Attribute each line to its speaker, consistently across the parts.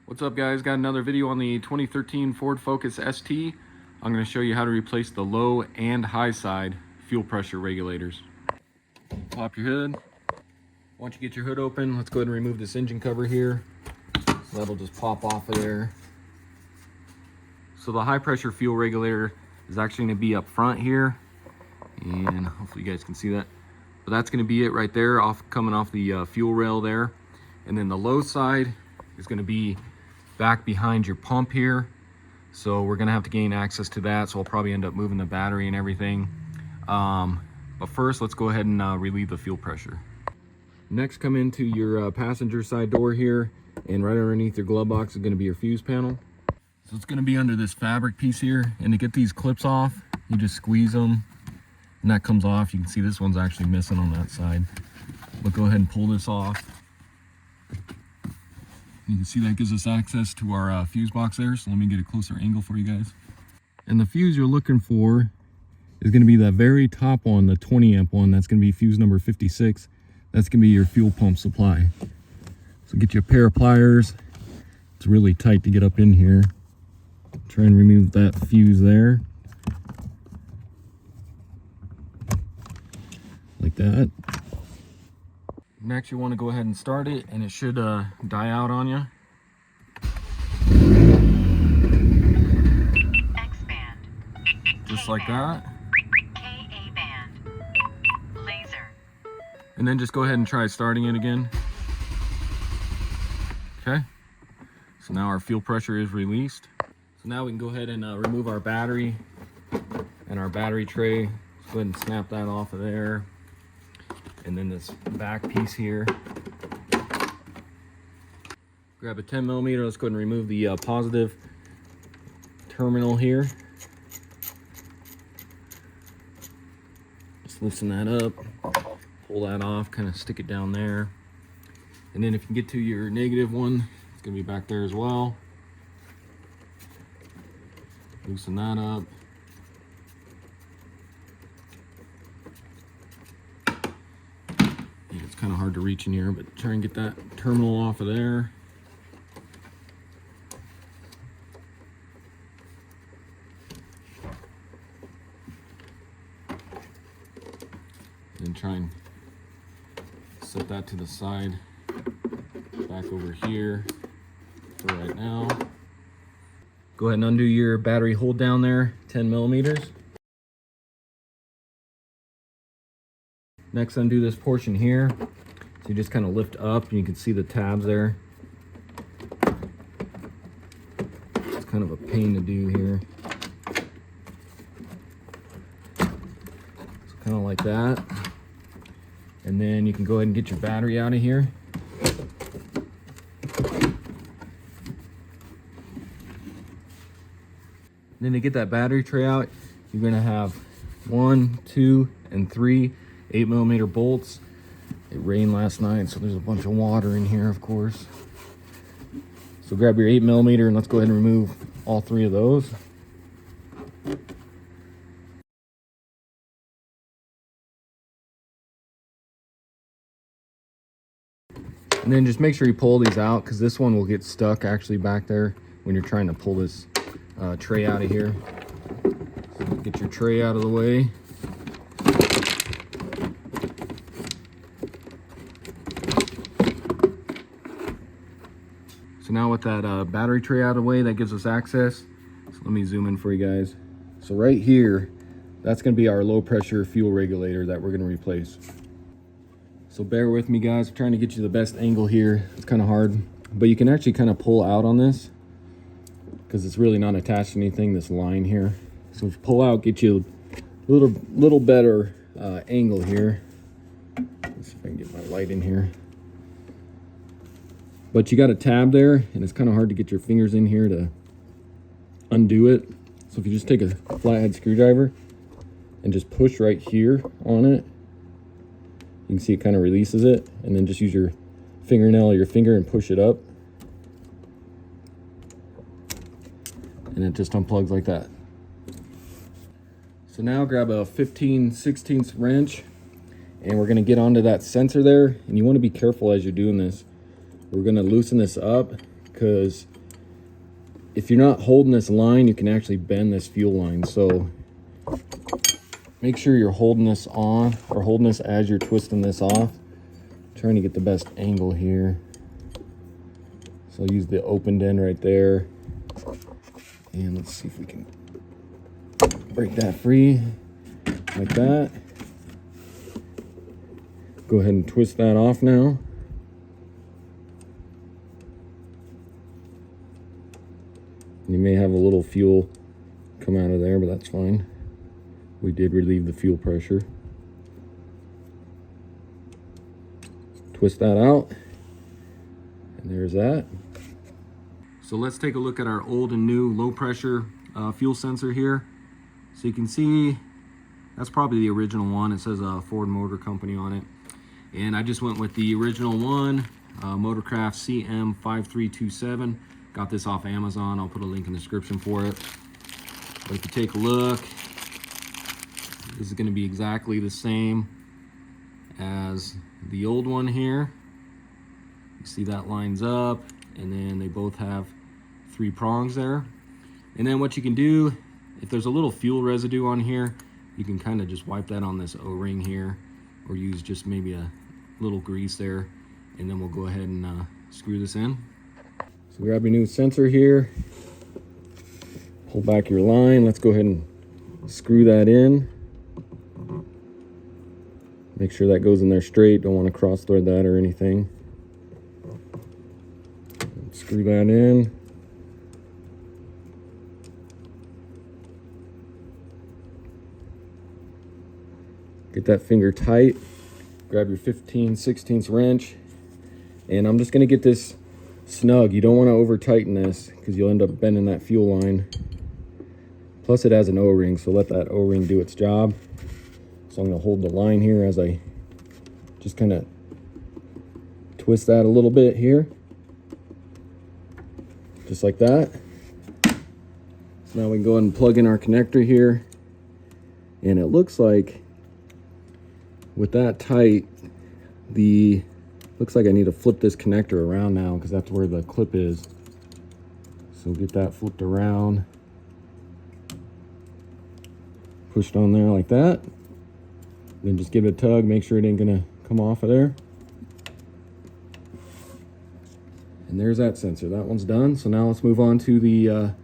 Speaker 1: What's up, guys? Got another video on the 2013 Ford Focus ST. I'm going to show you how to replace the low and high side fuel pressure regulators. Pop your hood. Once you get your hood open, let's go ahead and remove this engine cover here. So that'll just pop off of there. So the high pressure fuel regulator is actually going to be up front here, and hopefully you guys can see that. But that's going to be it right there, coming off the fuel rail there. And then the low side is going to be back behind your pump here. So we're going to have to gain access to that, so I'll probably end up moving the battery and everything. But first, let's go ahead and relieve the fuel pressure. Next, come into your passenger side door here, and right underneath your glove box is going to be your fuse panel. So it's going to be under this fabric piece here, and to get these clips off, you just squeeze them, and that comes off. You can see this one's actually missing on that side. But go ahead and pull this off. You can see that gives us access to our fuse box there, so let me get a closer angle for you guys. And the fuse you're looking for is going to be that very top one, the 20 amp one. That's going to be fuse number 56. That's going to be your fuel pump supply. So get you a pair of pliers. It's really tight to get up in here. Try and remove that fuse there. Like that. Next, you want to go ahead and start it, and it should die out on you.
Speaker 2: X-band.
Speaker 1: Just like that.
Speaker 2: KA band. Laser.
Speaker 1: And then just go ahead and try starting it again. Okay. So now our fuel pressure is released. So now we can go ahead and remove our battery and our battery tray. Let's go ahead and snap that off of there. And then this back piece here. Grab a 10 millimeter. Let's go ahead and remove the positive terminal here. Just loosen that up, pull that off, kind of stick it down there. And then if you can get to your negative one, it's gonna be back there as well. Loosen that up. It's kind of hard to reach in here, but try and get that terminal off of there. And try and set that to the side, back over here for right now. Go ahead and undo your battery hold down there, 10 millimeters. Next, undo this portion here. So you just kind of lift up, and you can see the tabs there. It's kind of a pain to do here. So kind of like that. And then you can go ahead and get your battery out of here. Then to get that battery tray out, you're going to have 1, 2, and 3 8 millimeter bolts. It rained last night, so there's a bunch of water in here, of course. So grab your 8 millimeter and let's go ahead and remove all 3 of those. And then just make sure you pull these out, because this one will get stuck actually back there when you're trying to pull this tray out of here. So get your tray out of the way. So now with that battery tray out of the way, that gives us access. So let me zoom in for you guys. So right here, that's going to be our low pressure fuel regulator that we're going to replace. So bear with me, guys. I'm trying to get you the best angle here. It's kind of hard, but you can actually kind of pull out on this because it's really not attached to anything, this line here. So if you pull out, get you a little better angle here. Let's see if I can get my light in here. But you got a tab there, and it's kind of hard to get your fingers in here to undo it. So if you just take a flathead screwdriver and just push right here on it, you can see it kind of releases it, and then just use your fingernail or your finger and push it up. And it just unplugs like that. So now grab a 15/16 wrench, and we're going to get onto that sensor there. And you want to be careful as you're doing this. We're going to loosen this up because if you're not holding this line, you can actually bend this fuel line. So make sure you're holding this on, or holding this as you're twisting this off. Trying to get the best angle here. So I'll use the opened end right there. And let's see if we can break that free like that. Go ahead and twist that off now. You may have a little fuel come out of there, but that's fine. We did relieve the fuel pressure. Twist that out, and there's that. So let's take a look at our old and new low pressure fuel sensor here. So you can see that's probably the original one. It says Ford Motor Company on it. And I just went with the original one, Motorcraft CM5327. Got this off Amazon. I'll put a link in the description for it. But if you take a look, this is going to be exactly the same as the old one here. You see that lines up, and then they both have 3 prongs there. And then what you can do, if there's a little fuel residue on here, you can kind of just wipe that on this O-ring here, or use just maybe a little grease there, and then we'll go ahead and screw this in. So grab your new sensor here, pull back your line. Let's go ahead and screw that in. Make sure that goes in there straight. Don't want to cross thread that or anything. Screw that in. Get that finger tight. Grab your 15/16 wrench. And I'm just going to get this snug. You don't want to over tighten this because you'll end up bending that fuel line. Plus it has an O-ring, so let that O-ring do its job. So I'm going to hold the line here as I just kind of twist that a little bit here. Just like that. So now we can go ahead and plug in our connector here. And it looks like with that tight, looks like I need to flip this connector around now because that's where the clip is. So get that flipped around. Pushed on there like that. Then just give it a tug, make sure it ain't gonna come off of there. And there's that sensor. That one's done. So now let's move on to the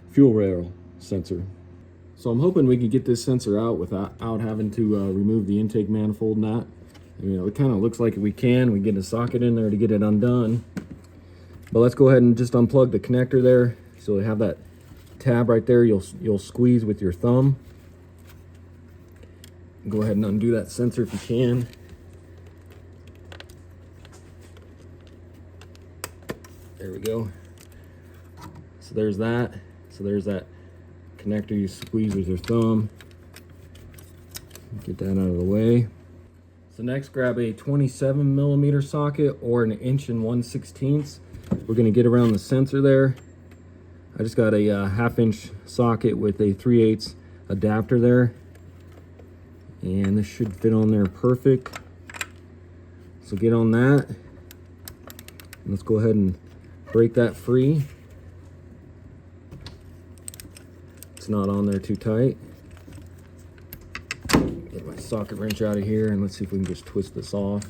Speaker 1: fuel rail sensor. So I'm hoping we can get this sensor out without having to remove the intake manifold nut. You know, it kind of looks like we can. We get a socket in there to get it undone. But let's go ahead and just unplug the connector there. So you have that tab right there. You'll squeeze with your thumb. Go ahead and undo that sensor if you can. There we go. So there's that. So there's that connector you squeeze with your thumb. Get that out of the way. So next, grab a 27mm socket or an 1/1/16. We're going to get around the sensor there. I just got a 1/2" socket with a 3/8 adapter there. And this should fit on there perfect. So get on that. Let's go ahead and break that free. It's not on there too tight. Get my socket wrench out of here and let's see if we can just twist this off.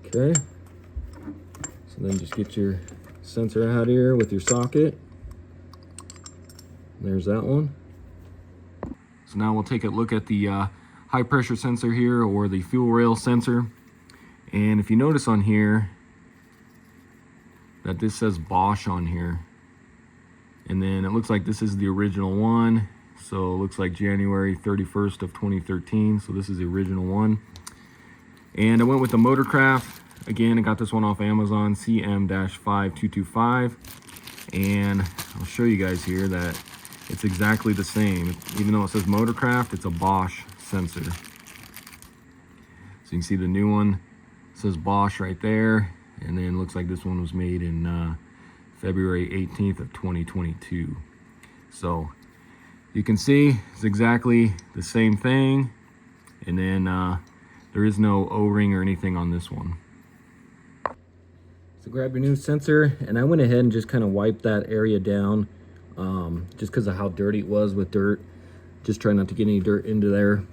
Speaker 1: Okay. So then just get your sensor out here with your socket. There's that one. So now we'll take a look at the high pressure sensor here, or the fuel rail sensor. And if you notice on here that this says Bosch on here, and then it looks like this is the original one. So it looks like January 31st of 2013. So this is the original one. And I went with the Motorcraft. Again, I got this one off Amazon, CM-5225. And I'll show you guys here that it's exactly the same. Even though it says Motorcraft, it's a Bosch sensor. So you can see the new one says Bosch right there. And then it looks like this one was made in February 18th of 2022. So You can see it's exactly the same thing, and then there is no O-ring or anything on this one. So grab your new sensor, and I went ahead and just kind of wiped that area down just because of how dirty it was with dirt. Just try not to get any dirt into there.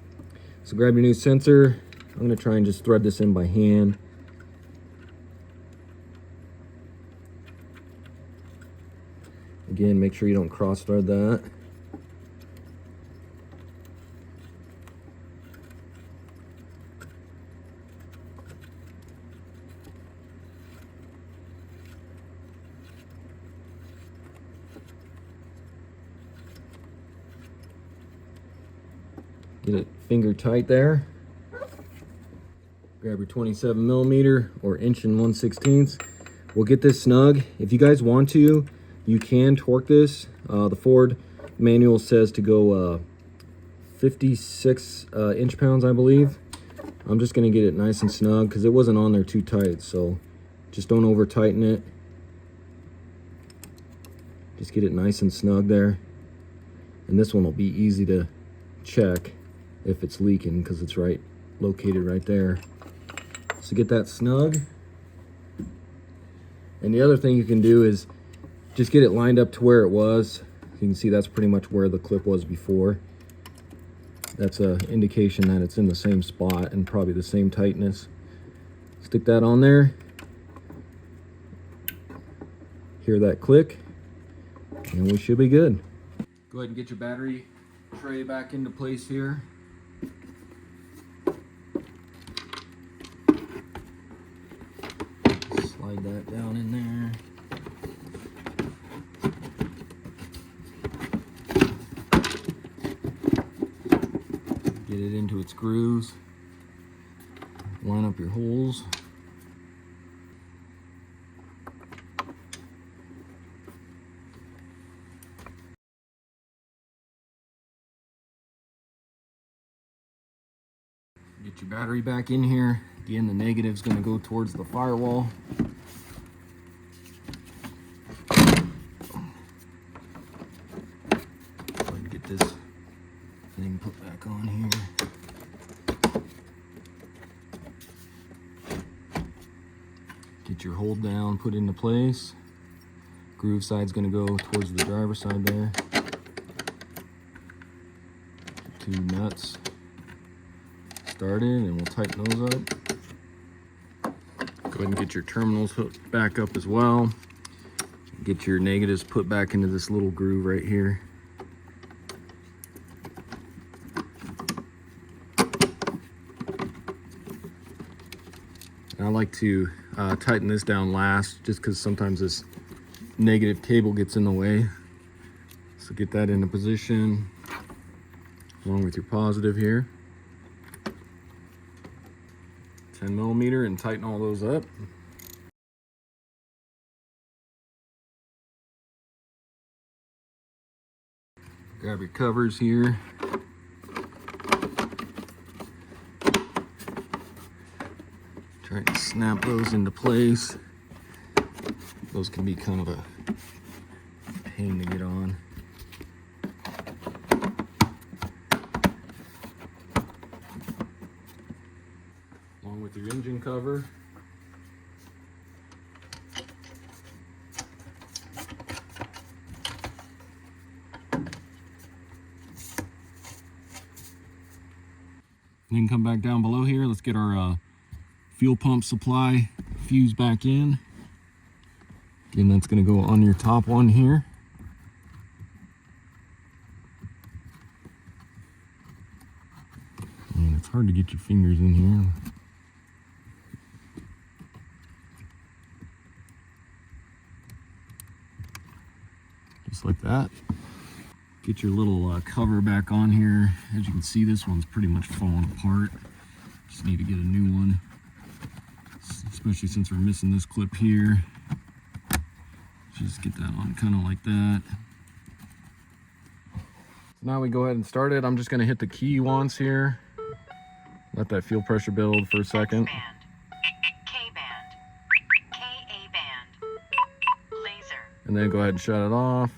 Speaker 1: So grab your new sensor. I'm going to try and just thread this in by hand. Again, make sure you don't cross thread that. Get it finger tight there. Grab your 27mm or 1/1/16. We'll get this snug. If you guys want to, you can torque this. The Ford manual says to go 56 inch-pounds, I believe. I'm just gonna get it nice and snug because it wasn't on there too tight, so just don't over tighten it. Just get it nice and snug there. And this one will be easy to check if it's leaking because it's located right there. So get that snug. And the other thing you can do is just get it lined up to where it was. You can see that's pretty much where the clip was before. That's an indication that it's in the same spot and probably the same tightness. Stick that on there. Hear that click, and we should be good. Go ahead and get your battery tray back into place here. Slide that down in there. Get it into its grooves. Line up your holes. Get your battery back in here. Again, the negative's going to go towards the firewall. Go ahead and get this thing put back on here. Get your hold down put into place. Groove side's going to go towards the driver's side there. Two nuts started, and we'll tighten those up. Go ahead and get your terminals hooked back up as well. Get your negatives put back into this little groove right here. And I like to tighten this down last just because sometimes this negative cable gets in the way. So get that into position along with your positive here. 10mm, and tighten all those up. Grab your covers here. Try to snap those into place. Those can be kind of a pain to get on. Along with your engine cover. Then come back down below here. Let's get our fuel pump supply fuse back in. Again, that's going to go on your top one here. And it's hard to get your fingers in here. Just like that. Get your little cover back on here. As you can see, this one's pretty much falling apart. Just need to get a new one, especially since we're missing this clip here. Just get that on kind of like that. So now we go ahead and start it. I'm just going to hit the key once here. Let that fuel pressure build for a second.
Speaker 2: X-band, K-band, K-A-band, laser.
Speaker 1: And then go ahead and shut it off.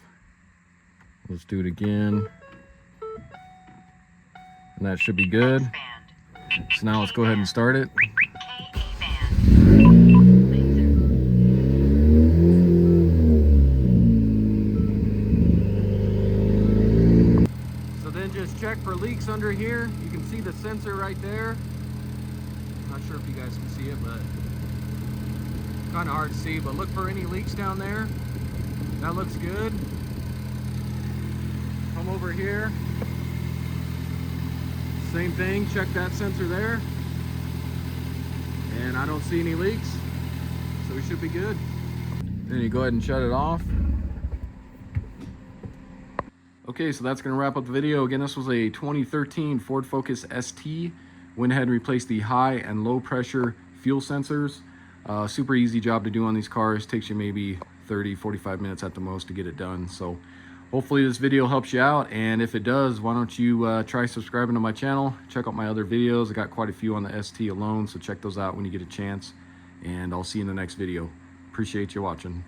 Speaker 1: Let's do it again. and that should be good.
Speaker 2: X band.
Speaker 1: So now let's go ahead and start it.
Speaker 2: KA band.
Speaker 1: So then just check for leaks under here. You can see the sensor right there. Not sure if you guys can see it, but kind of hard to see, but look for any leaks down there. That looks good. Come over here. Same thing, check that sensor there. And I don't see any leaks, so we should be good. Then you go ahead and shut it off. Okay, so that's gonna wrap up the video. Again, this was a 2013 Ford Focus ST. Went ahead and replaced the high and low pressure fuel sensors. Super easy job to do on these cars. Takes you maybe 30-45 minutes at the most to get it done. So hopefully this video helps you out, and if it does, why don't you try subscribing to my channel. Check out my other videos. I got quite a few on the ST alone, so check those out when you get a chance, and I'll see you in the next video. Appreciate you watching.